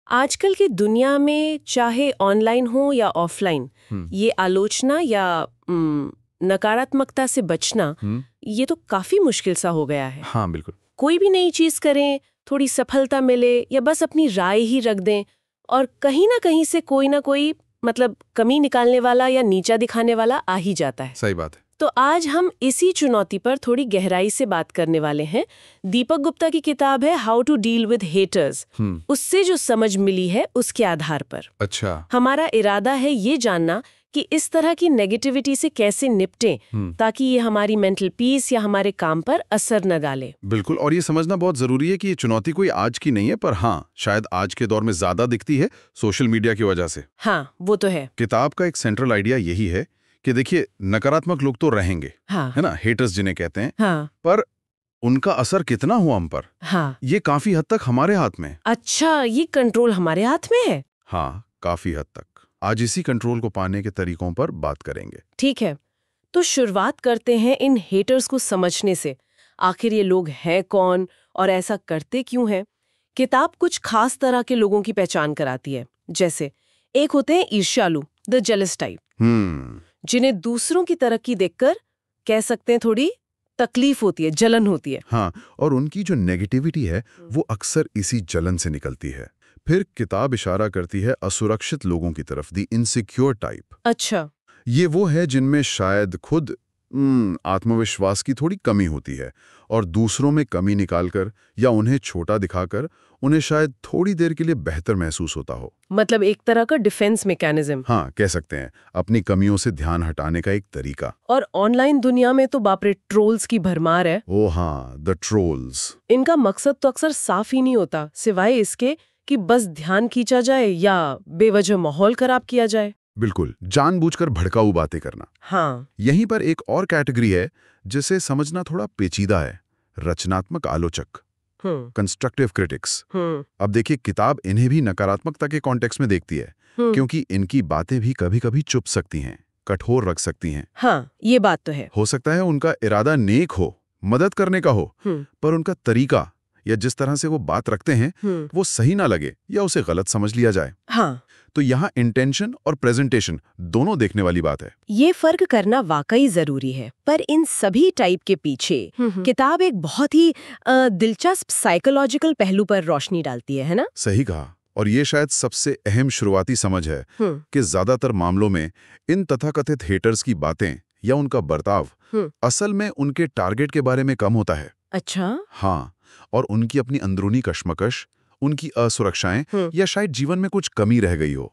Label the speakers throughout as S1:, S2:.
S1: आजकल की दुनिया में चाहे ऑनलाइन हो या ऑफलाइन, ये आलोचना या नकारात्मकता से बचना ये तो काफी मुश्किल सा हो गया है।
S2: हाँ बिल्कुल।
S1: कोई भी नई चीज करें, थोड़ी सफलता मिले या बस अपनी राय ही रख दें और कहीं ना कहीं से कोई ना कोई मतलब कमी निकालने वाला या नीचा दिखाने वाला आ ही जाता है।
S2: सही बात है।
S1: तो आज हम इसी चुनौती पर थोड़ी गहराई से बात करने वाले हैं। दीपक गुप्ता की किताब है how to deal with haters. उससे जो समझ मिली है उसके आधार पर
S2: अच्छा
S1: हमारा इरादा है ये जानना कि इस तरह की नेगेटिविटी से कैसे निपटें ताकि ये हमारी मेंटल पीस या हमारे काम पर असर न डाले।
S2: बिल्कुल, और ये समझना बहुत जरूरी है कि ये चुनौती कोई आज की नहीं है, पर हाँ शायद आज के दौर में ज्यादा दिखती है सोशल मीडिया की वजह से।
S1: हाँ वो तो है।
S2: किताब का एक सेंट्रल आइडिया यही है कि देखिए नकारात्मक लोग तो रहेंगे,
S1: हाँ,
S2: है ना, हेटर्स जिन्हें कहते हैं,
S1: हाँ,
S2: पर उनका असर कितना हुआ हम पर,
S1: हाँ।
S2: ये काफी हद तक हमारे हाथ में।
S1: अच्छा, ये कंट्रोल हमारे हाथ में है।
S2: हाँ काफी हद तक। आज इसी कंट्रोल को पाने के तरीकों पर बात करेंगे।
S1: ठीक है, तो शुरुआत करते हैं इन हेटर्स को समझने से। आखिर ये लोग हैं कौन और ऐसा करते क्यों हैं? किताब कुछ खास तरह के लोगों की पहचान कराती है। जैसे एक होते हैं ईर्ष्यालु, द जेलस टाइप, जिन्हें दूसरों की तरक्की देखकर कह सकते हैं थोड़ी तकलीफ होती है, जलन होती है।
S2: हाँ, और उनकी जो नेगेटिविटी है वो अक्सर इसी जलन से निकलती है। फिर किताब इशारा करती है असुरक्षित लोगों की तरफ, द इनसिक्योर टाइप।
S1: अच्छा।
S2: ये वो है जिनमें शायद खुद आत्मविश्वास की थोड़ी कमी होती है और दूसरों में कमी निकालकर या उन्हें छोटा दिखाकर उन्हें शायद थोड़ी देर के लिए बेहतर महसूस होता हो।
S1: मतलब एक तरह का डिफेंस मैकेनिज्म।
S2: हाँ कह सकते हैं, अपनी कमियों से ध्यान हटाने का एक तरीका।
S1: और ऑनलाइन दुनिया में तो बाप रे ट्रोल्स की भरमार है।
S2: ओ हाँ, द ट्रोल्स।
S1: इनका मकसद तो अक्सर साफ ही नहीं होता, सिवाय इसके कि बस ध्यान खींचा जाए या बेवजह माहौल खराब किया जाए।
S2: बिल्कुल, जानबूझकर भड़काऊ बातें करना।
S1: हाँ।
S2: यहीं पर एक और कैटेगरी है जिसे समझना थोड़ा पेचीदा है, रचनात्मक आलोचक, कंस्ट्रक्टिव क्रिटिक्स। अब देखिए किताब इन्हें भी नकारात्मकता के कॉन्टेक्स्ट में देखती है, क्योंकि इनकी बातें भी कभी-कभी चुभ सकती हैं, कठोर रख सकती हैं।
S1: हाँ, ये बात तो है।
S2: हो सकता है उनका इरादा नेक हो, मदद करने का हो, पर उनका तरीका या जिस तरह से वो बात रखते हैं वो सही ना लगे या उसे गलत समझ लिया जाए।
S1: हाँ। तो
S2: यहाँ इंटेंशन और प्रेजेंटेशन दोनों देखने वाली बात है।
S1: ये फर्क करना वाकई जरूरी है। पर इन सभी टाइप के पीछे किताब एक बहुत ही दिलचस्प साइकोलॉजिकल पहलू पर रोशनी डालती है ना?
S2: सही कहा, और ये शायद सबसे अहम शुरुआती समझ है कि ज्यादातर मामलों में इन तथाकथित हेटर्स की बातें या उनका बर्ताव असल में उनके टारगेट के बारे में कम होता है।
S1: अच्छा।
S2: हाँ, और उनकी अपनी अंदरूनी कश्मकश, उनकी असुरक्षाएं या शायद जीवन में कुछ कमी रह गई हो,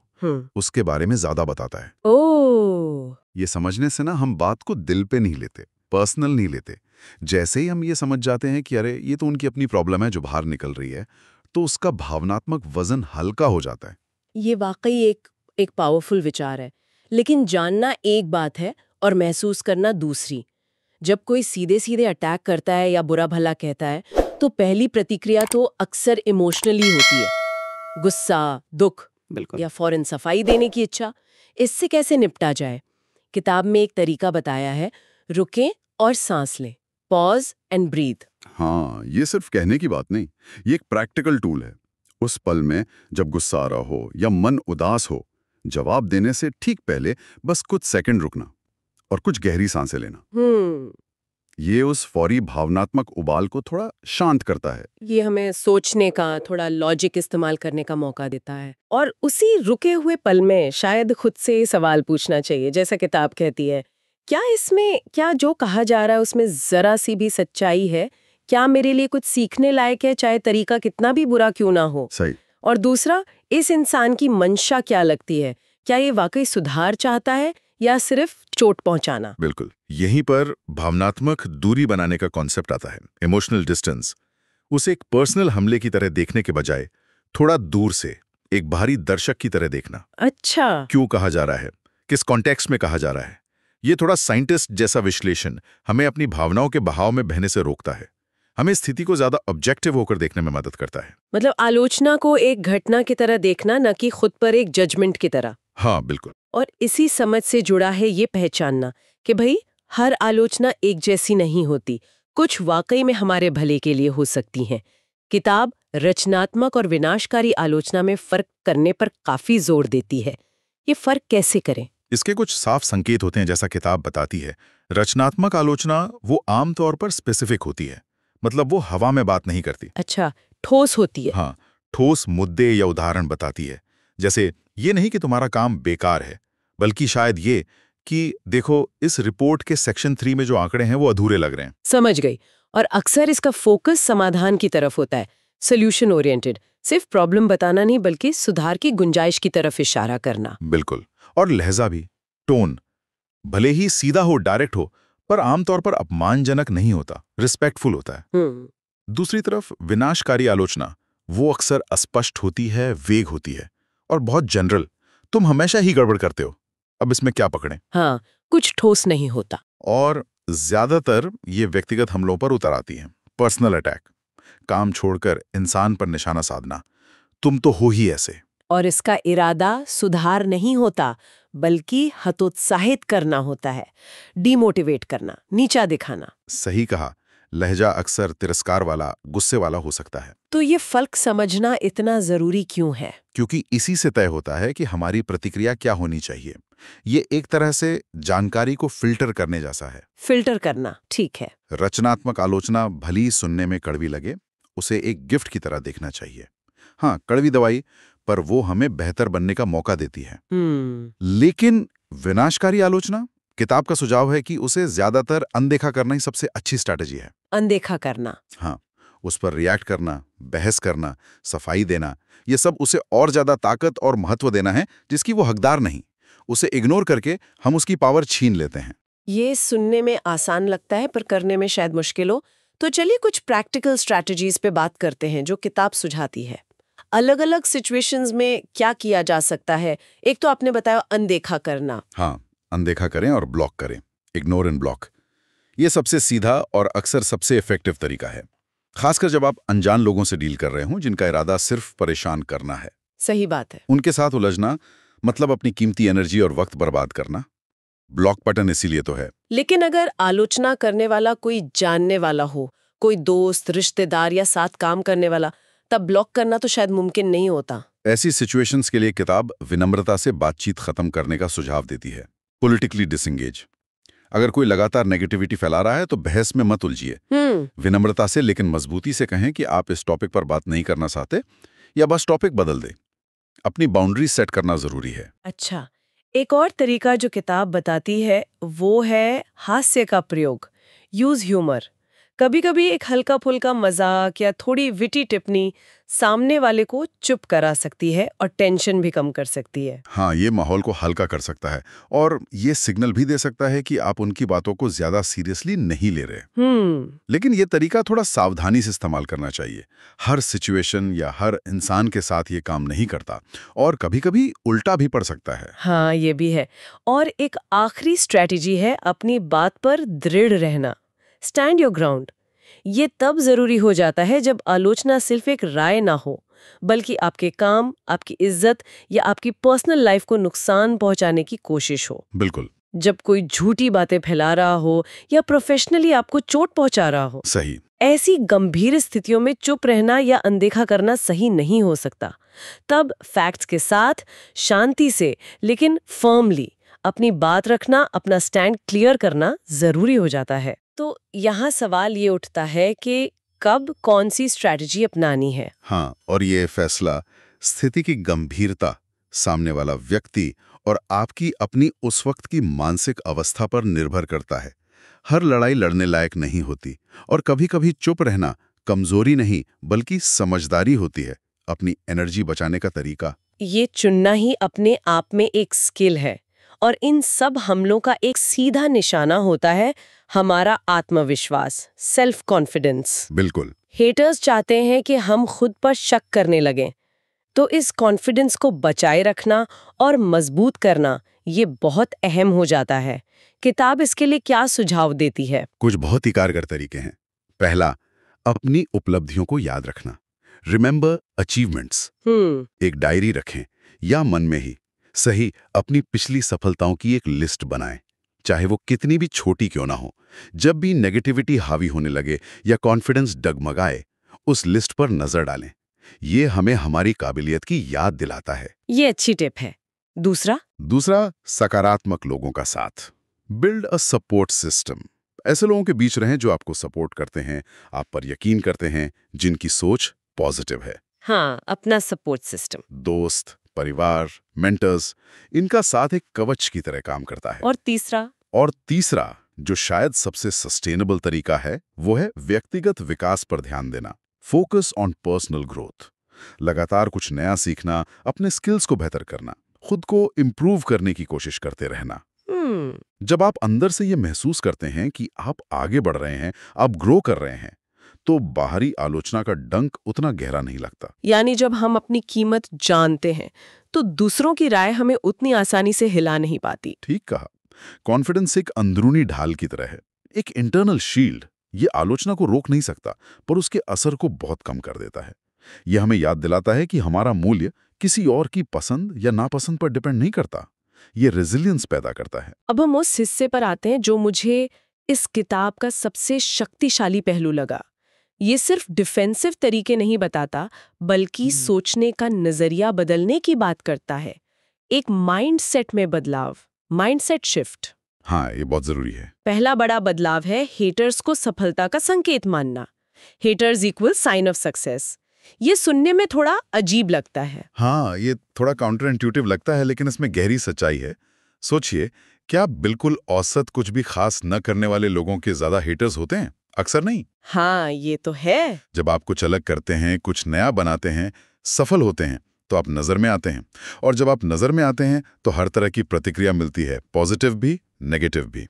S2: उसके बारे में ज्यादा बताता है।
S1: ओह।
S2: ये समझने से ना हम बात को दिल पे नहीं लेते, पर्सनल नहीं लेते। जैसे ही हम ये समझ जाते हैं कि अरे ये तो उनकी अपनी प्रॉब्लम है जो बाहर निकल रही है, तो उसका भावनात्मक वजन हल्का हो जाता है।
S1: ये वाकई एक पावरफुल विचार है। लेकिन जानना एक बात है और महसूस करना दूसरी। जब कोई सीधे सीधे अटैक करता है या बुरा भला कहता है तो पहली प्रतिक्रिया तो अक्सर इमोशनली होती है, गुस्सा, दुख, बिल्कुल, या फौरन सफाई देने की इच्छा। इससे कैसे निपटा जाए? किताब में एक तरीका बताया है, रुकें और सांस लें, पॉज एंड ब्रीथ।
S2: हाँ, ये सिर्फ कहने की बात नहीं, ये एक प्रैक्टिकल टूल है। उस पल में जब गुस्सा आ रहा हो या मन उदास हो, जवाब देने से ठीक पहले बस कुछ सेकंड रुकना और कुछ गहरी सांसें लेना। ये उस फौरी भावनात्मक उबाल को थोड़ा शांत करता है।
S1: ये हमें सोचने का, थोड़ा लॉजिक इस्तेमाल करने का मौका देता है। और उसी रुके हुए पल में शायद खुद से सवाल पूछना चाहिए, जैसा किताब कहती है, क्या जो कहा जा रहा है उसमें जरा सी भी सच्चाई है? क्या मेरे लिए कुछ सीखने लायक है, चाहे तरीका कितना भी बुरा क्यों ना हो?
S2: सही।
S1: और दूसरा, इस इंसान की मंशा क्या लगती है? क्या ये वाकई सुधार चाहता है या सिर्फ चोट पहुंचाना?
S3: बिल्कुल, यहीं पर भावनात्मक दूरी बनाने का कॉन्सेप्ट आता है, इमोशनल डिस्टेंस। उसे एक पर्सनल हमले की तरह देखने के बजाय थोड़ा दूर से एक बाहरी दर्शक की तरह देखना।
S1: अच्छा।
S3: क्यों कहा जा रहा है, किस कॉन्टेक्स्ट में कहा जा रहा है, ये थोड़ा साइंटिस्ट जैसा विश्लेषण हमें अपनी भावनाओं के बहाव में बहने से रोकता है, हमें स्थिति को ज्यादा ऑब्जेक्टिव होकर देखने में मदद करता है।
S1: मतलब आलोचना को एक घटना की तरह देखना, न कि खुद पर एक जजमेंट की तरह।
S3: हाँ बिल्कुल।
S1: और इसी समझ से जुड़ा है ये पहचानना कि भाई हर आलोचना एक जैसी नहीं होती, कुछ वाकई में हमारे भले के लिए हो सकती हैं। किताब रचनात्मक और विनाशकारी आलोचना में फर्क करने पर काफी जोर देती है। ये फर्क कैसे करें?
S3: इसके कुछ साफ संकेत होते हैं, जैसा किताब बताती है। रचनात्मक आलोचना वो आमतौर पर स्पेसिफिक होती है, मतलब वो हवा में बात नहीं करती।
S1: अच्छा, ठोस होती है।
S3: हाँ, ठोस मुद्दे या उदाहरण बताती है। जैसे ये नहीं कि तुम्हारा काम बेकार है, बल्कि शायद ये कि देखो इस रिपोर्ट के सेक्शन 3 में जो आंकड़े हैं वो अधूरे लग रहे हैं।
S1: समझ गई। और अक्सर इसका फोकस समाधान की तरफ होता है, सोल्यूशन ओरिएंटेड। सिर्फ प्रॉब्लम बताना नहीं, बल्कि सुधार की गुंजाइश की तरफ इशारा करना।
S3: बिल्कुल। और लहजा भी, टोन भले ही सीधा हो, डायरेक्ट हो, पर आमतौर पर अपमानजनक नहीं होता, रिस्पेक्टफुल होता है। दूसरी तरफ विनाशकारी आलोचना वो अक्सर अस्पष्ट होती है, वेग होती है और बहुत जनरल। तुम हमेशा ही गड़बड़ करते हो, अब इसमें क्या पकड़ें?
S1: हाँ, कुछ ठोस नहीं होता।
S3: और ज्यादातर ये व्यक्तिगत हमलों पर उतर आती हैं। पर्सनल अटैक, काम छोड़कर इंसान पर निशाना साधना, तुम तो हो ही ऐसे।
S1: और इसका इरादा सुधार नहीं होता, बल्कि हतोत्साहित करना होता है, डिमोटिवेट करना, नीचा दिखाना।
S3: सही कहा। लहजा अक्सर तिरस्कार वाला, गुस्से वाला हो सकता है।
S1: तो ये फर्क समझना इतना जरूरी क्यों है?
S3: क्योंकि इसी से तय होता है कि हमारी प्रतिक्रिया क्या होनी चाहिए। ये एक तरह से जानकारी को फिल्टर करने जैसा है।
S1: फिल्टर करना, ठीक है।
S3: रचनात्मक आलोचना भली सुनने में कड़वी लगे, उसे एक गिफ्ट की तरह देखना चाहिए। हाँ, कड़वी दवाई, पर वो हमें बेहतर बनने का मौका देती है। लेकिन विनाशकारी आलोचना, किताब का सुझाव है कि उसे ज्यादातर अनदेखा करना ही सबसे अच्छी स्ट्रैटेजी है।
S1: अनदेखा करना।
S3: हाँ, उस पर रिएक्ट करना, बहस करना, सफाई देना, ये सब उसे और ज्यादा ताकत और महत्व देना है जिसकी वो हकदार नहीं। उसे इग्नोर करके हम उसकी पावर छीन लेते हैं।
S1: ये सुनने में आसान लगता है, पर करने में शायद मुश्किल हो। तो चलिए कुछ प्रैक्टिकल स्ट्रैटेजीज पे बात करते हैं जो किताब सुझाती है। अलग अलग सिचुएशंस में क्या किया जा सकता है? एक तो आपने बताया अनदेखा करना।
S3: हाँ, अनदेखा करें और ब्लॉक करें, इग्नोर एंड ब्लॉक। ये सबसे सीधा और अक्सर सबसे इफेक्टिव तरीका है, खासकर जब आप अनजान लोगों से डील कर रहे हों जिनका इरादा सिर्फ परेशान करना है।
S1: सही बात है।
S3: उनके साथ उलझना मतलब अपनी कीमती एनर्जी और वक्त बर्बाद करना। ब्लॉक बटन इसीलिए तो है।
S1: लेकिन अगर आलोचना करने वाला कोई जानने वाला हो, कोई दोस्त, रिश्तेदार या साथ काम करने वाला, तब ब्लॉक करना तो शायद मुमकिन नहीं होता।
S3: ऐसी सिचुएशंस के लिए किताब विनम्रता से बातचीत खत्म करने का सुझाव देती है। Politically disengage. अगर कोई लगातार नेगेटिविटी फैला रहा है तो बहस में मत उलझिए। विनम्रता से लेकिन मजबूती से कहें कि आप इस टॉपिक पर बात नहीं करना चाहते, या बस टॉपिक बदल दें। अपनी बाउंड्री सेट करना जरूरी है।
S1: अच्छा, एक और तरीका जो किताब बताती है वो है हास्य का प्रयोग, यूज ह्यूमर। कभी-कभी एक हल्का फुल्का मजाक या थोड़ी विटी टिप्पणी सामने वाले को चुप करा सकती है और टेंशन भी कम कर सकती है।
S3: हाँ, ये माहौल को हल्का कर सकता है और ये सिग्नल भी दे सकता है कि आप उनकी बातों को ज्यादा सीरियसली नहीं ले रहे। लेकिन ये तरीका थोड़ा सावधानी से इस्तेमाल करना चाहिए। हर सिचुएशन या हर इंसान के साथ ये काम नहीं करता और कभी-कभी उल्टा भी पड़ सकता है।
S1: हाँ, ये भी है। और एक आखिरी स्ट्रैटेजी है अपनी बात पर दृढ़ रहना, स्टैंड योर ग्राउंड। ये तब जरूरी हो जाता है जब आलोचना सिर्फ एक राय ना हो, बल्कि आपके काम, आपकी इज्जत या आपकी पर्सनल लाइफ को नुकसान पहुंचाने की कोशिश हो।
S3: बिल्कुल।
S1: जब कोई झूठी बातें फैला रहा हो या प्रोफेशनली आपको चोट पहुंचा रहा हो।
S3: सही।
S1: ऐसी गंभीर स्थितियों में चुप रहना या अनदेखा करना सही नहीं हो सकता। तब फैक्ट्स के साथ शांति से लेकिन फर्मली अपनी बात रखना, अपना स्टैंड क्लियर करना जरूरी हो जाता है। तो यहाँ सवाल ये उठता है कि कब कौन सी स्ट्रैटेजी अपनानी है।
S3: हाँ, और ये फैसला स्थिति की गंभीरता, सामने वाला व्यक्ति और आपकी अपनी उस वक्त की मानसिक अवस्था पर निर्भर करता है। हर लड़ाई लड़ने लायक नहीं होती और कभी-कभी चुप रहना कमजोरी नहीं बल्कि समझदारी होती है, अपनी एनर्जी बचाने का तरीका।
S1: ये चुनना ही अपने आप में एक स्किल है और इन सब हमलों का एक सीधा निशाना होता है हमारा आत्मविश्वास, सेल्फ कॉन्फिडेंस।
S3: बिल्कुल।
S1: हेटर्स चाहते हैं कि हम खुद पर शक करने लगें, तो इस कॉन्फिडेंस को बचाए रखना और मजबूत करना ये बहुत अहम हो जाता है। किताब इसके लिए क्या सुझाव देती है?
S3: कुछ बहुत ही कारगर तरीके हैं। पहला, अपनी उपलब्धियों को याद रखना, रिमेंबर अचीवमेंट्स। एक डायरी रखें या मन में ही सही अपनी पिछली सफलताओं की एक लिस्ट बनाएं, चाहे वो कितनी भी छोटी क्यों ना हो। जब भी नेगेटिविटी हावी होने लगे या कॉन्फिडेंस डगमगाए, उस लिस्ट पर नजर डालें। ये हमें हमारी काबिलियत की याद दिलाता है।
S1: ये अच्छी टिप है। दूसरा?
S3: दूसरा, सकारात्मक लोगों का साथ। Build a support system. ऐसे लोगों के बीच रहें जो आपको सपोर्ट करते हैं, आप पर यकीन करते हैं, जिनकी सोच पॉजिटिव है।
S1: हाँ, अपना सपोर्ट सिस्टम।
S3: दोस्त, परिवार, मेंटर्स, इनका साथ एक कवच की तरह काम करता है।
S1: और तीसरा?
S3: और तीसरा, जो शायद सबसे सस्टेनेबल तरीका है, वो है व्यक्तिगत विकास पर ध्यान देना। Focus on personal growth. लगातार कुछ नया सीखना, अपने स्किल्स को बेहतर करना, खुद को इम्प्रूव करने की कोशिश करते रहना। जब आप अंदर से ये महसूस करते हैं कि आप आगे बढ़ रहे हैं, आप ग्रो कर रहे हैं, तो बाहरी आलोचना का डंक उतना गहरा नहीं लगता।
S1: यानी जब हम अपनी कीमत जानते हैं, तो दूसरों की राय हमें उतनी आसानी से हिला नहीं पाती।
S3: ठीक कहा। कॉन्फिडेंस एक अंदरूनी ढाल की तरह है, एक इंटरनल शील्ड। ये आलोचना को रोक नहीं सकता, पर उसके असर को बहुत कम कर देता है। यह हमें याद दिलाता है कि हमारा मूल्य किसी और की पसंद या नापसंद पर डिपेंड नहीं करता। ये रेजिलियंस पैदा करता है।
S1: अब हम उस हिस्से पर आते हैं जो मुझे इस किताब का सबसे शक्तिशाली पहलू लगा। ये सिर्फ डिफेंसिव तरीके नहीं बताता, बल्कि सोचने का नजरिया बदलने की बात करता है। एक माइंडसेट में बदलाव, माइंडसेट शिफ्ट।
S3: हाँ, ये बहुत जरूरी है।
S1: पहला बड़ा बदलाव है हेटर्स को सफलता का संकेत मानना। Haters equal sign of success. ये सुनने में थोड़ा अजीब लगता है।
S3: हाँ, ये थोड़ा काउंटर इंट्यूटिव लगता है, लेकिन इसमें गहरी सच्चाई है। सोचिए, क्या बिल्कुल औसत कुछ भी खास न करने वाले लोगों के ज्यादा हेटर्स होते हैं? अक्सर नहीं।
S1: हाँ, ये तो है।
S3: जब आप कुछ अलग करते हैं, कुछ नया बनाते हैं, सफल होते हैं, तो आप नजर में आते हैं। और जब आप नजर में आते हैं, तो हर तरह की प्रतिक्रिया मिलती है, पॉजिटिव भी, नेगेटिव भी।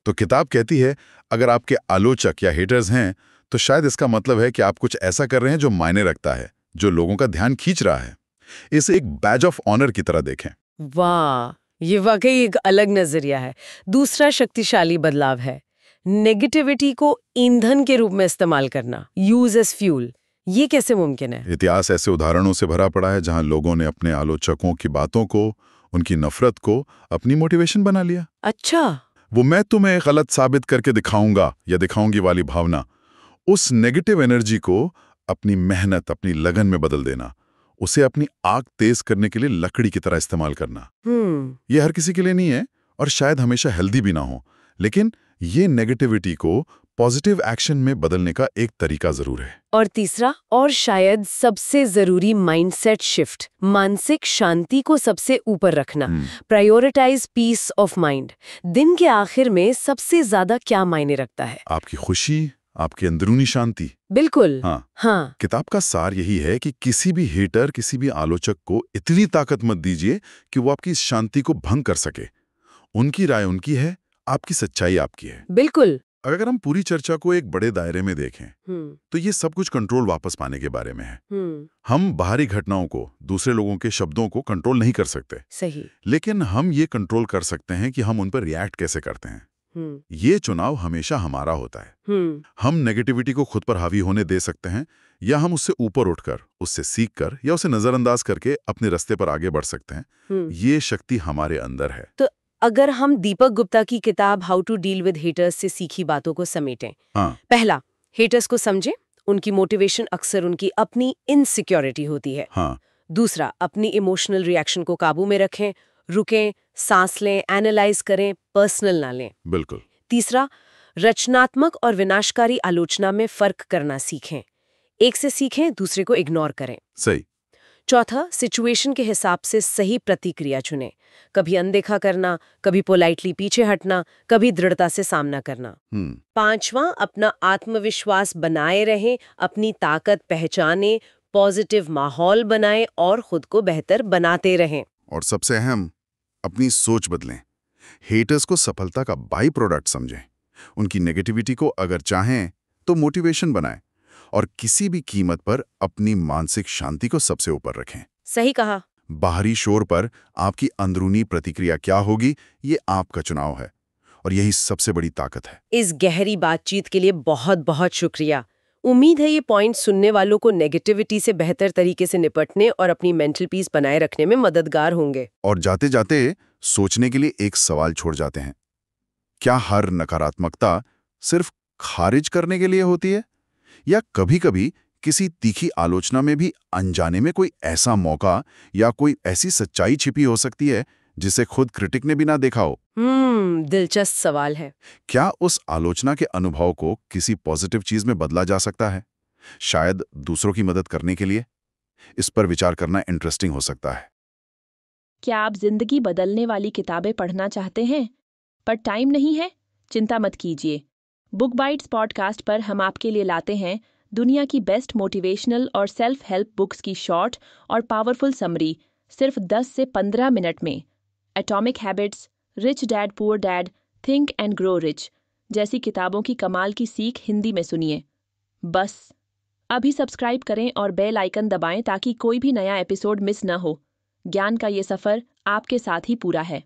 S3: तो किताब कहती है, अगर आपके आलोचक या हेटर्स हैं, तो शायद इसका मतलब है कि आप कुछ ऐसा कर रहे हैं जो मायने रखता है, जो लोगों का ध्यान खींच रहा है। इसे एक बैज ऑफ ऑनर की तरह देखें।
S1: वाह, ये वाकई एक अलग नजरिया है। दूसरा शक्तिशाली बदलाव है नेगेटिविटी को ईंधन के रूप में इस्तेमाल करना, यूज एज फ्यूल। ये कैसे मुमकिन है?
S3: इतिहास ऐसे उदाहरणों से भरा पड़ा है जहां लोगों ने अपने आलोचकों की बातों को, उनकी नफरत को अपनी मोटिवेशन बना लिया।
S1: अच्छा।
S3: वो मैं तुम्हें गलत साबित करके दिखाऊंगा या दिखाऊंगी वाली भावना, उस नेगेटिव एनर्जी को अपनी मेहनत, अपनी लगन में बदल देना, उसे अपनी आग तेज करने के लिए लकड़ी की तरह इस्तेमाल करना। ये हर किसी के लिए नहीं है, और शायद हमेशा हेल्दी भी ना हो, लेकिन ये नेगेटिविटी को पॉजिटिव एक्शन में बदलने का एक तरीका जरूर है।
S1: और तीसरा, और शायद सबसे जरूरी, माइंडसेट शिफ्ट, मानसिक शांति को सबसे ऊपर रखना। Prioritise peace of mind. दिन के आखिर में सबसे ज्यादा क्या मायने रखता है?
S3: आपकी खुशी, आपकी अंदरूनी शांति।
S1: बिल्कुल।
S3: हाँ। किताब का सार यही है कि किसी भी हेटर, किसी भी आलोचक को इतनी ताकत मत दीजिए कि वो आपकी शांति को भंग कर सके। उनकी राय उनकी है, आपकी सच्चाई आपकी है।
S1: बिल्कुल।
S3: अगर हम पूरी चर्चा को एक बड़े दायरे में देखें, तो ये सब कुछ कंट्रोल वापस पाने के बारे में है। हम बाहरी घटनाओं को, दूसरे लोगों के शब्दों को कंट्रोल नहीं कर सकते।
S1: सही।
S3: लेकिन हम ये कंट्रोल कर सकते हैं कि हम उन पर रिएक्ट कैसे करते हैं। ये चुनाव हमेशा हमारा होता है। हम नेगेटिविटी को खुद पर हावी होने दे सकते हैं, या हम उससे ऊपर उठकर, उससे सीखकर या उसे नजरअंदाज करके अपने रास्ते पर आगे बढ़ सकते हैं। ये शक्ति हमारे अंदर है।
S1: तो अगर हम दीपक गुप्ता की किताब how to deal with haters से सीखी बातों को समेटें। पहला, हेटर्स को समझें। उनकी मोटिवेशन अक्सर उनकी अपनी इनसिक्योरिटी होती है। दूसरा, अपनी इमोशनल रिएक्शन को काबू में रखें, रुकें, सांस लें, एनालाइज करें, पर्सनल ना लें।
S3: बिल्कुल।
S1: तीसरा, रचनात्मक और विनाशकारी आलोचना में फर्क करना सीखें। एक से सीखें, दूसरे को इग्नोर करें।
S3: सही।
S1: चौथा, सिचुएशन के हिसाब से सही प्रतिक्रिया चुनें। कभी अनदेखा करना, कभी पोलाइटली पीछे हटना, कभी दृढ़ता से सामना करना। पांचवां, अपना आत्मविश्वास बनाए रहें, अपनी ताकत पहचानें, पॉजिटिव माहौल बनाएं और खुद को बेहतर बनाते रहें।
S3: और सबसे अहम, अपनी सोच बदलें। हेटर्स को सफलता का बाई प्रोडक्ट समझें। उनकी नेगेटिविटी को अगर चाहें तो मोटिवेशन बनाएं, और किसी भी कीमत पर अपनी मानसिक शांति को सबसे ऊपर रखें।
S1: सही कहा।
S3: बाहरी शोर पर आपकी अंदरूनी प्रतिक्रिया क्या होगी, ये आपका चुनाव है, और यही सबसे बड़ी ताकत है।
S1: इस गहरी बातचीत के लिए बहुत बहुत शुक्रिया। उम्मीद है ये पॉइंट सुनने वालों को नेगेटिविटी से बेहतर तरीके से निपटने और अपनी मेंटल पीस बनाए रखने में मददगार होंगे।
S3: और जाते जाते सोचने के लिए एक सवाल छोड़ जाते हैं, क्या हर नकारात्मकता सिर्फ खारिज करने के लिए होती है, या कभी-कभी
S2: किसी तीखी आलोचना में भी अनजाने में कोई ऐसा मौका या कोई ऐसी सच्चाई छिपी हो सकती है जिसे खुद क्रिटिक ने भी ना देखा हो।
S1: दिलचस्प सवाल है।
S2: क्या उस आलोचना के अनुभव को किसी पॉजिटिव चीज में बदला जा सकता है, शायद दूसरों की मदद करने के लिए? इस पर विचार करना इंटरेस्टिंग हो सकता है।
S4: क्या आप जिंदगी बदलने वाली किताबें पढ़ना चाहते हैं पर टाइम नहीं है? चिंता मत कीजिए। बुक बाइट्स पॉडकास्ट पर हम आपके लिए लाते हैं दुनिया की बेस्ट मोटिवेशनल और सेल्फ हेल्प बुक्स की शॉर्ट और पावरफुल समरी सिर्फ 10 से 15 मिनट में। Atomic habits, rich dad poor dad, think and grow rich जैसी किताबों की कमाल की सीख हिंदी में सुनिए। बस अभी सब्सक्राइब करें और बेल आइकन दबाएं ताकि कोई भी नया एपिसोड मिस न हो। ज्ञान का ये सफर आपके साथ ही पूरा है।